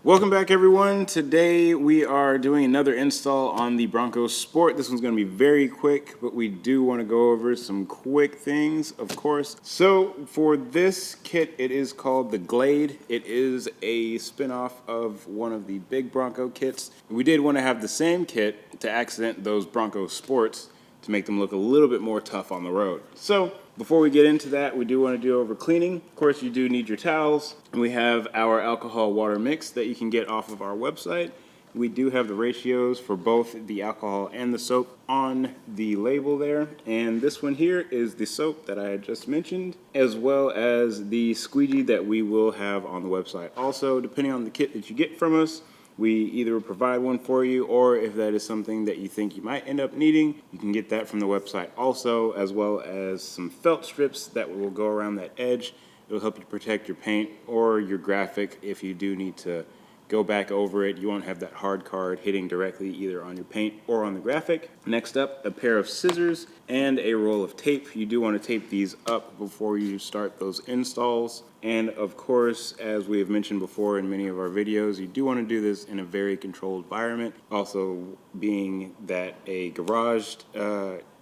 Welcome back, everyone. Today we are doing another install on the Bronco Sport. This one's going to be very quick, but we do want to go over some quick things, of course. So for this kit, it is called the Glade. It is a spin-off of one of the big Bronco kits. We did want to have the same kit to accent those Bronco Sports to make them look a little bit more tough on the road. So before we get into that, we do want to do over cleaning. Of course, you do need your towels. And we have our alcohol water mix that you can get off of our website. We do have the ratios for both the alcohol and the soap on the label there. And this one here is the soap that I had just mentioned, as well as the squeegee that we will have on the website. Also, depending on the kit that you get from us, we either provide one for you, or if that is something that you think you might end up needing, you can get that from the website also, as well as some felt strips that will go around that edge. It will help you protect your paint or your graphic if you do need to go back over it. You won't have that hard card hitting directly either on your paint or on the graphic. Next up, a pair of scissors and a roll of tape. You do want to tape these up before you start those installs. And of course, as we have mentioned before in many of our videos, you do want to do this in a very controlled environment. Also, being that a garaged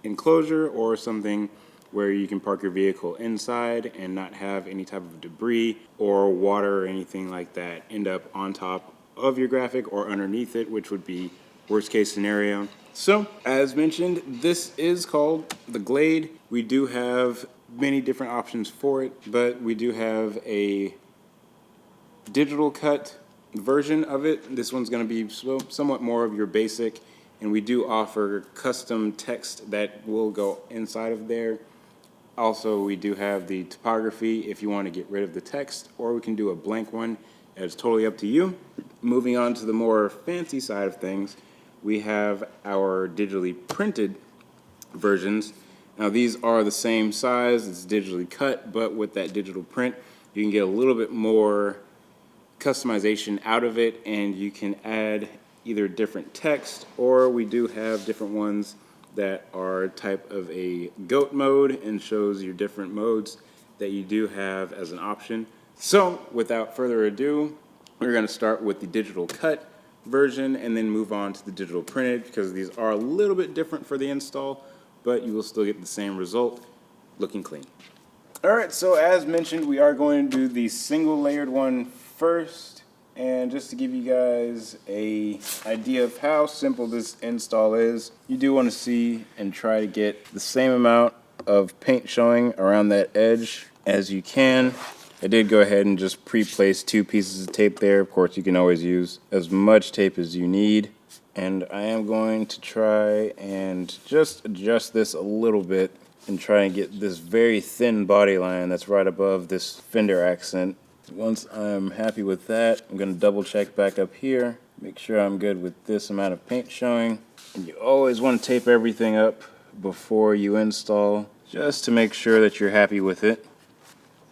enclosure or something where you can park your vehicle inside and not have any type of debris or water or anything like that end up on top of your graphic or underneath it, which would be worst case scenario. So, as mentioned, this is called the Glade. We do have many different options for it, but we do have a digital cut version of it. This one's going to be somewhat more of your basic, and we do offer custom text that will go inside of there. Also, we do have the typography if you want to get rid of the text, or we can do a blank one. It's totally up to you. Moving on to the more fancy side of things, we have our digitally printed versions. Now, these are the same size, it's digitally cut, but with that digital print, you can get a little bit more customization out of it, and you can add either different text, or we do have different ones that are type of a goat mode and shows your different modes that you do have as an option. So without further ado, we're going to start with the digital cut version and then move on to the digital printed, because these are a little bit different for the install, but you will still get the same result, looking clean. All right, so as mentioned, we are going to do the single layered one first. And just to give you guys an idea of how simple this install is, you do want to see and try to get the same amount of paint showing around that edge as you can. I did go ahead and just pre-place 2 pieces of tape there. Of course, you can always use as much tape as you need. And I am going to try and just adjust this a little bit and try and get this very thin body line that's right above this Fender accent. Once I'm happy with that, I'm going to double check back up here, make sure I'm good with this amount of paint showing. And you always want to tape everything up before you install, just to make sure that you're happy with it.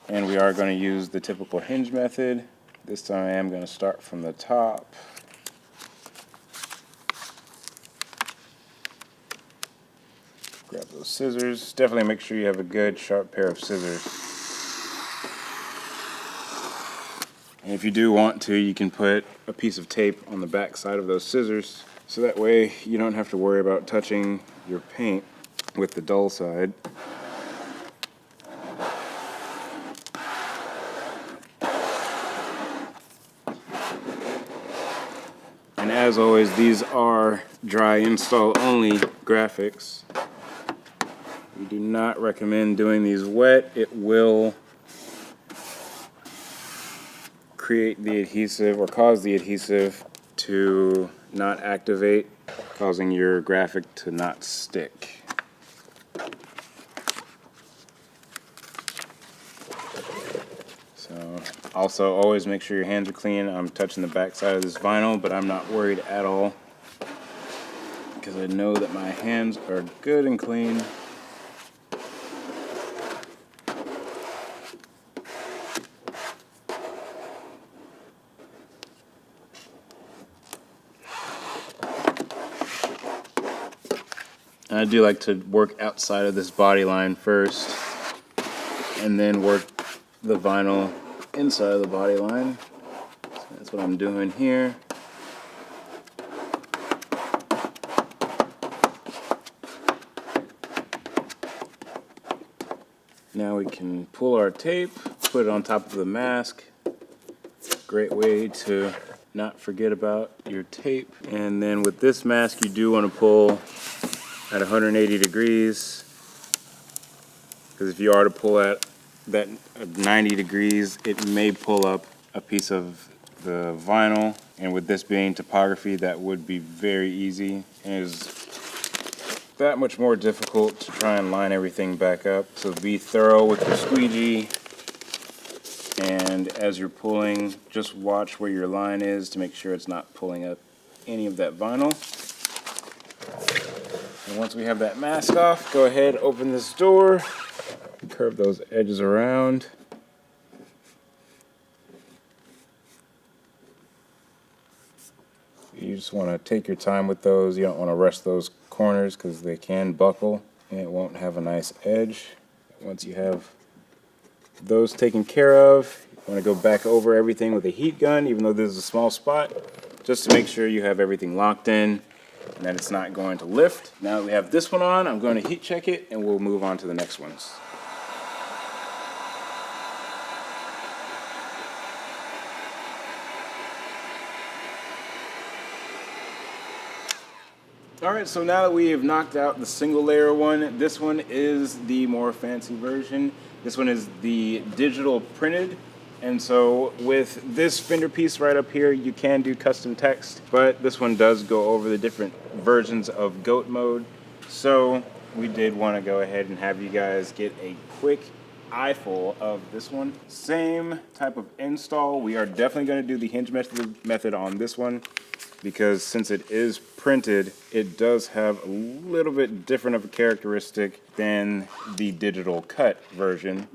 And we are going to use the typical hinge method. This time I am going to start from the top. Grab those scissors. Definitely make sure you have a good sharp pair of scissors. And if you do want to, you can put a piece of tape on the back side of those scissors, so that way you don't have to worry about touching your paint with the dull side. And as always, these are dry install only graphics. We do not recommend doing these wet. It will create the adhesive or cause the adhesive to not activate, causing your graphic to not stick. So also always make sure your hands are clean. I'm touching the back side of this vinyl, but I'm not worried at all because I know that my hands are good and clean. And I do like to work outside of this body line first, and then work the vinyl inside of the body line. So that's That's what I'm doing here. Now we can pull our tape, put it on top of the mask. Great way to not forget about your tape. And then with this mask, you do want to pull at 180 degrees, because if you are to pull at that 90 degrees, it may pull up a piece of the vinyl. And with this being topography, that would be very easy. And it is that much more difficult to try and line everything back up. So be thorough with your squeegee. And as you're pulling, just watch where your line is to make sure it's not pulling up any of that vinyl. And once we have that mask off, go ahead, open this door, curve those edges around. You just want to take your time with those. You don't want to rush those corners because they can buckle and it won't have a nice edge. Once you have those taken care of, you want to go back over everything with a heat gun, even though this is a small spot, just to make sure you have everything locked in and that it's not going to lift. Now that we have this one on, I'm going to heat check it and we'll move on to the next ones. Alright, so now that we have knocked out the single layer one, this one is the more fancy version. This one is the digital printed. And so with this Fender piece right up here, you can do custom text, but this one does go over the different versions of GOAT mode. So we did want to go ahead and have you guys get a quick eyeful of this one. Same type of install. We are definitely going to do the hinge method on this one, because since it is printed, it does have a little bit different of a characteristic than the digital cut version.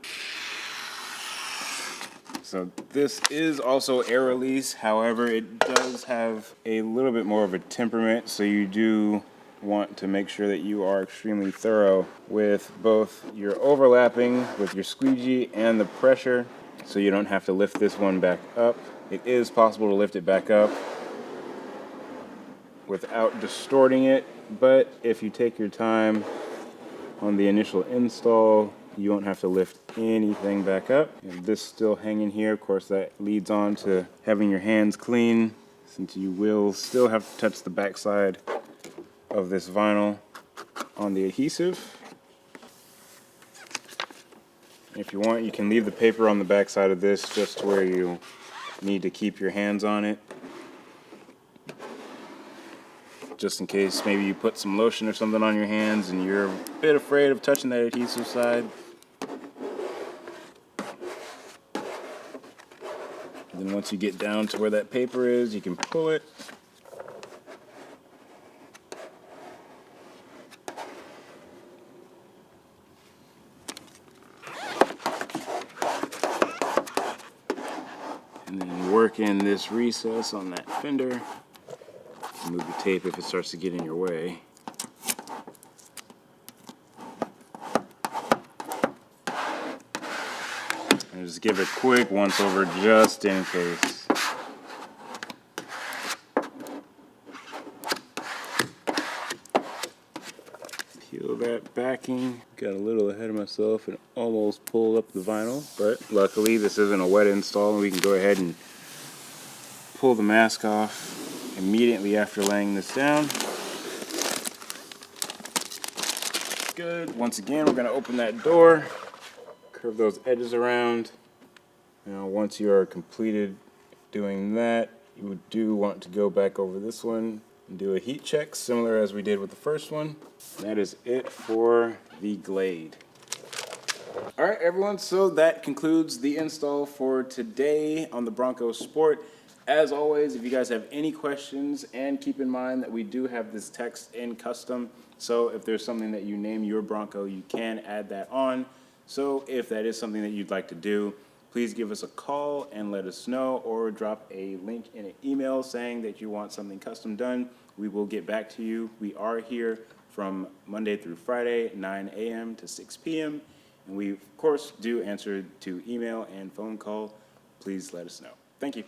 So this is also air release, however, it does have a little bit more of a temperament, so you do want to make sure that you are extremely thorough with both your overlapping with your squeegee and the pressure, so you don't have to lift this one back up. It is possible to lift it back up without distorting it, but if you take your time on the initial install, you won't have to lift anything back up. And this still hanging here, of course, that leads on to having your hands clean, since you will still have to touch the backside of this vinyl on the adhesive. If you want, you can leave the paper on the backside of this just to where you need to keep your hands on it, just in case maybe you put some lotion or something on your hands and you're a bit afraid of touching that adhesive side. And then once you get down to where that paper is, you can pull it. And then work in this recess on that fender. Move the tape if it starts to get in your way. And just give it a quick once over just in case. Peel that backing. Got a little ahead of myself and almost pulled up the vinyl, but luckily this isn't a wet install and we can go ahead and pull the mask off immediately after laying this down. Good. Once again, we're going to open that door, curve those edges around. Now, once you are completed doing that, you do want to go back over this one and do a heat check, similar as we did with the first one. That is it for the Glade. All right, everyone, so that concludes the install for today on the Bronco Sport. As always, if you guys have any questions, and keep in mind that we do have this text in custom, so if there's something that you name your Bronco, you can add that on. So if that is something that you'd like to do, please give us a call and let us know, or drop a link in an email saying that you want something custom done. We will get back to you. We are here from Monday through Friday, 9 a.m. to 6 p.m. And we, of course, do answer to email and phone call. Please let us know. Thank you.